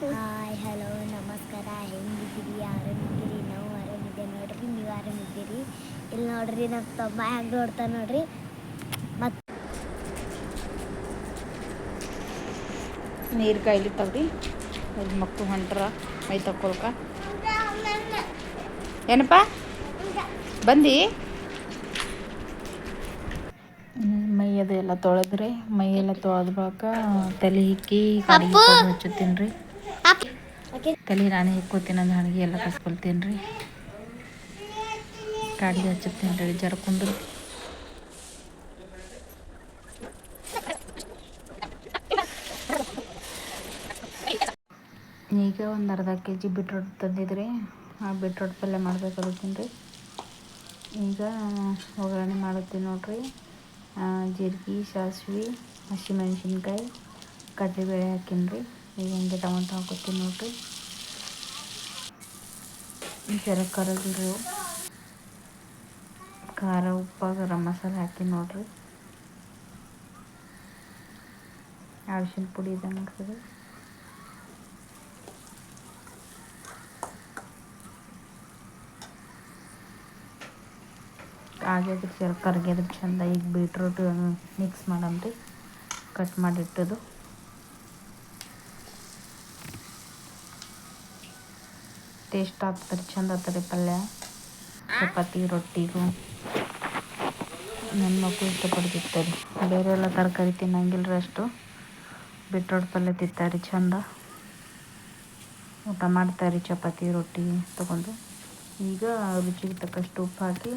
Hi hello ನಮಸ್ಕಾರ. ಹೆಂಗಿದ್ದೀರಿ? ಆರಾಮಿದ್ದೀರಿ? ನಾವು ಆರಾಮಿದ್ದೆ ನೋಡ್ರಿ. ನೀವು ಆರಾಮಿದ್ದೀರಿ? ಇಲ್ಲಿ ನೋಡ್ರಿ ನಮ್ಮ ತಮ್ಮ ಹೆಂಗೆ ನೋಡ್ತಾ ನೋಡ್ರಿ. ಮತ್ತು ನೀರು ಕಾಯ್ಲಿತ್ತವ್ರಿ. ಅಲ್ಲಿ ಮಕ್ಕಳು ಹೊಂಟ್ರ ಮೈ ತಕ್ಕೊಳ್ಕ. ಏನಪ್ಪ ಬಂದು ಮೈಯದು ಎಲ್ಲ ತೊಳೆದ್ರಿ. ಮೈಯೆಲ್ಲ ತೊಳೆದ ಬಳಿಕ ತಲೆ ಹಿಕ್ಕಿ ಕಡೆಗೆ ಹಚ್ಚುತ್ತೀನಿ ರೀ. ತಲೆ ನಾನೇ ಹಿಕ್ಕೋತೀನಿ ಅಂದ್ರೆ ಹಣಿಗೆ ಎಲ್ಲ ಕಸ್ಕೊಳ್ತೀನಿ ರೀ. ಕಾಡಿಗೆ ಹಚ್ಚುತ್ತೀನಿ ರೀ ಜರ್ಕೊಂಡ್ರು. ಈಗ ಒಂದು ಅರ್ಧ kg ಬೀಟ್ರೋಟ್ ತಂದಿದ್ರಿ. ಆ ಬೀಟ್ರೋಟ್ ಪಲ್ಯ ಮಾಡ್ಬೇಕಾಗುತ್ತೀನಿ ರೀ. ಈಗ ಒಗ್ಗರಣೆ ಮಾಡುತ್ತೀನಿ ನೋಡ್ರಿ. ಜೀರಿಗೆ, ಸಾಸಿವೆ, ಹಸಿಮೆಣ್ಸಿನ್ಕಾಯಿ, ಕಡಲೆಬೇಳೆ ಹಾಕೀನಿ ರೀ. ಈಗ ಹಂಗೆ ಟೊಮೆಟೊ ಹಾಕೋತೀನಿ ನೋಡ್ರಿ. ಜರ ಕರಗಿರಿ. ಖಾರ, ಉಪ್ಪು, ಗರಂ ಮಸಾಲೆ ಹಾಕಿ ನೋಡ್ರಿ. ಅರಿಶಿನ ಪುಡಿ ಇದೆ ನೋಡ್ರಿ. ಆಗ್ಯದ್ರಿ ಜರ ಕರ್ಗ್ಯದ್ರ ಚಂದ. ಈಗ ಬೀಟ್ರೂಟ್ ಮಿಕ್ಸ್ ಮಾಡಮ್ರಿ. ಕಟ್ ಮಾಡಿಟ್ಟದು ಟೇಸ್ಟ್ ಆಗ್ತದೆ, ಚಂದ ಆಗ್ತದೆ ಪಲ್ಯ. ಚಪಾತಿ ರೊಟ್ಟಿಗೂ ನನ್ನ ಮಕ್ಕಳು ಇಷ್ಟಪಡ್ತಿರ್ತಾರೆ. ಬೇರೆ ಎಲ್ಲ ತರಕಾರಿ ತಿನ್ನಂಗಿಲ್ಲ ಅಷ್ಟು. ಬೀಟ್ರೋಟ್ ಪಲ್ಯ ತಿಂತಾರೆ ಚಂದ, ಊಟ ಮಾಡ್ತಾರೆ ಚಪಾತಿ ರೊಟ್ಟಿ ತೊಗೊಂಡು. ಈಗ ರುಚಿಗೆ ತಕ್ಕಷ್ಟು ಉಪ್ಪು ಹಾಕಿ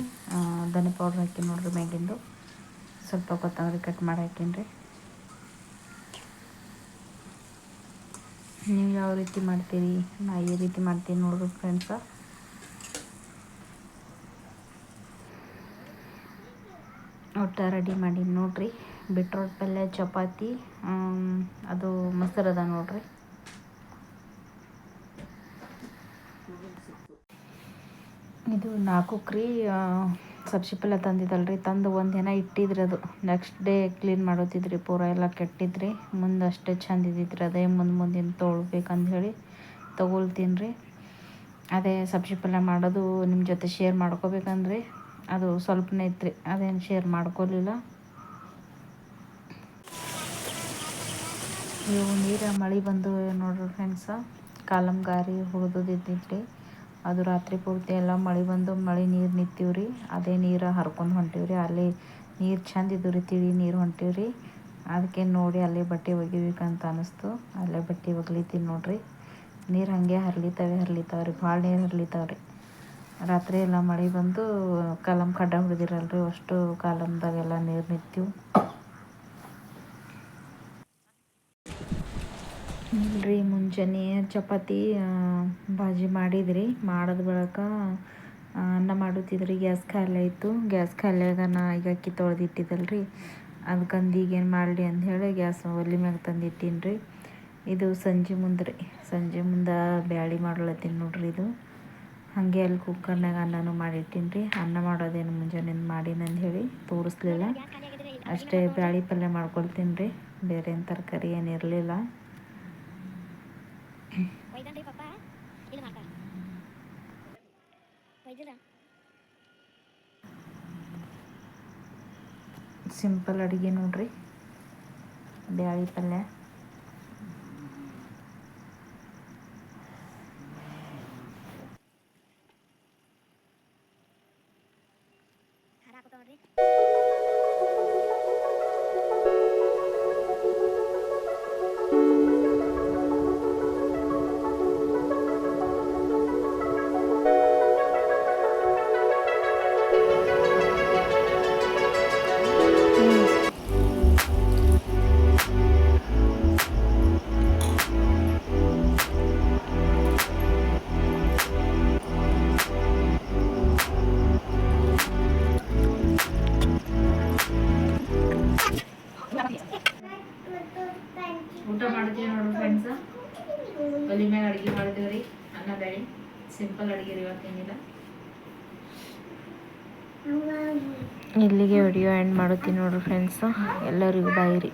ಧನೆ ಪೌಡ್ರ್ ಹಾಕಿ ನೋಡ್ರಿ. ಮ್ಯಾಗಿಂದು ಸ್ವಲ್ಪ ಕೊತ್ತಂಬರಿ ಕಟ್ ಮಾಡಿ ಹಾಕೀನಿ ರೀ. ನೀವು ಯಾವ ರೀತಿ ಮಾಡ್ತೀರಿ? ನಾ ಈ ರೀತಿ ಮಾಡ್ತೀನಿ ನೋಡ್ರಿ ಫ್ರೆಂಡ್ಸ. ಊಟ ರೆಡಿ ಮಾಡಿ ನೋಡ್ರಿ. ಬೀಟ್ರೋಟ್ ಪಲ್ಯ, ಚಪಾತಿ, ಅದು ಮೊಸರದ ನೋಡ್ರಿ. ಇದು 4ಕ್ಕೆ ರೀ. ಸಬ್ಸಿ ಪಲ್ಯ ತಂದಿದ್ದಲ್ರಿ. ತಂದು ಒಂದು ದಿನ ಇಟ್ಟಿದ್ರಿ. ಅದು ನೆಕ್ಸ್ಟ್ ಡೇ ಕ್ಲೀನ್ ಮಾಡೋತಿದ್ರಿ. ಪೂರ ಎಲ್ಲ ಕೆಟ್ಟಿದ್ರಿ. ಮುಂದೆ ಅಷ್ಟೇ ಚಂದ ಇದ್ದಿದ್ರಿ. ಅದೇ ಮುಂದಿನ ತೊಗೊಳ್ಬೇಕಂತ ಹೇಳಿ ತೊಗೊಳ್ತೀನಿ ರೀ. ಅದೇ ಸಬ್ಸಿ ಪಲ್ಯ ಮಾಡೋದು ನಿಮ್ಮ ಜೊತೆ ಶೇರ್ ಮಾಡ್ಕೋಬೇಕಂದ್ರೆ ಅದು ಸ್ವಲ್ಪನೇ ಇತ್ತು. ಅದೇನು ಶೇರ್ ಮಾಡ್ಕೊಲಿಲ್ಲ. ಇವು ನೀರು ಮಳೆ ಬಂದು ನೋಡ್ರಿ ಫ್ರೆಂಡ್ಸ. ಕಾಲಮ್ಗಾರಿ ಹುರಿದಿದ್ದಿದ್ರಿ. ಅದು ರಾತ್ರಿ ಪೂರ್ತಿ ಎಲ್ಲ ಮಳೆ ಬಂದು ಮಳೆ ನೀರು ನಿಂತೀವ್ರಿ. ಅದೇ ನೀರು ಹರ್ಕೊಂಡು ಹೊಂಟೀವ್ರಿ. ಅಲ್ಲಿ ನೀರು ಚಂದ ಇದ್ದು ರೀ, ತಿಳಿ ನೀರು ಹೊಂಟೀವ್ರಿ. ಅದಕ್ಕೆ ನೋಡಿ ಅಲ್ಲೇ ಬಟ್ಟೆ ಒಗಿಬೇಕಂತ ಅನ್ನಿಸ್ತು. ಅಲ್ಲೇ ಬಟ್ಟೆ ಒಗ್ಲಿತೀನಿ ನೋಡ್ರಿ. ನೀರು ಹಾಗೆ ಹರ್ಲಿತಾವ್ರಿ. ಭಾಳ ನೀರು ಹರ್ಲಿತಾವ್ರಿ. ರಾತ್ರಿ ಎಲ್ಲ ಮಳೆ ಬಂದು ಕಾಲಮ್ ಖಡ್ಡ ಹೊಡೆದಿರಲ್ರಿ, ಅಷ್ಟು ಕಾಲಮ್ದಾಗೆಲ್ಲ ನೀರು ನಿಂತೀವಿ. ಇಲ್ರಿ, ಮುಂಜಾನೆ ಚಪಾತಿ ಭಾಜಿ ಮಾಡಿದ್ರಿ. ಮಾಡಿದ ಬಳಿಕ ಅನ್ನ ಮಾಡುತ್ತಿದ್ರಿ. ಗ್ಯಾಸ್ ಖಾಲಿ ಆಯಿತು. ಗ್ಯಾಸ್ ಖಾಲಿಯಾಗ ನಾ ಈಗ ಅಕ್ಕಿ ತೊಳೆದಿಟ್ಟಿದ್ದಲ್ರಿ. ಅದಕ್ಕಂದು ಈಗೇನು ಮಾಡಲಿ ಅಂದೇಳಿ ಗ್ಯಾಸ್ ಒಲೆ ಮ್ಯಾಗ ತಂದಿಟ್ಟೀನಿ ರೀ. ಇದು ಸಂಜೆ ಮುಂದೆ ಬ್ಯಾಳಿ ಮಾಡ್ಲತ್ತೀನಿ ನೋಡ್ರಿ. ಇದು ಹಾಗೆ ಅಲ್ಲಿ ಕುಕ್ಕರ್ನಾಗ ಅನ್ನನೂ ಮಾಡಿಟ್ಟೀನಿ ರೀ. ಅನ್ನ ಮಾಡೋದೇನು ಮುಂಜಾನೆ ಮಾಡೀನಿ ಹೇಳಿ ತೋರಿಸ್ಲಿಲ್ಲ. ಅಷ್ಟೇ ಬ್ಯಾಳಿ ಪಲ್ಯ ಮಾಡ್ಕೊಳ್ತೀನಿ ರೀ. ಬೇರೆ ಏನು ತರಕಾರಿ ಏನಿರಲಿಲ್ಲ. ಸಿಂಪಲ್ ಅಡುಗೆ ನೋಡ್ರಿ, ಬ್ಯಾಳಿ ಪಲ್ಯ. ಊಟ ಮಾಡ್ತೀವಿ ನೋಡ್ರಿ ಫ್ರೆಂಡ್ಸ. ಒಲೆ ಮ್ಯಾಗ ಅಡುಗೆ ಮಾಡಿದೇವೆ ರೀ. ಅನ್ನ ಬ್ಯಾಳಿ ಸಿಂಪಲ್ ಅಡುಗೆ ರೀ, ಇವತ್ತೇನಿಲ್ಲ. ಇಲ್ಲಿಗೆ ವಿಡಿಯೋ ಎಂಡ್ ಮಾಡುತ್ತೀನಿ ನೋಡ್ರಿ ಫ್ರೆಂಡ್ಸ. ಎಲ್ಲರಿಗೂ ಬಾಯ್ ರೀ.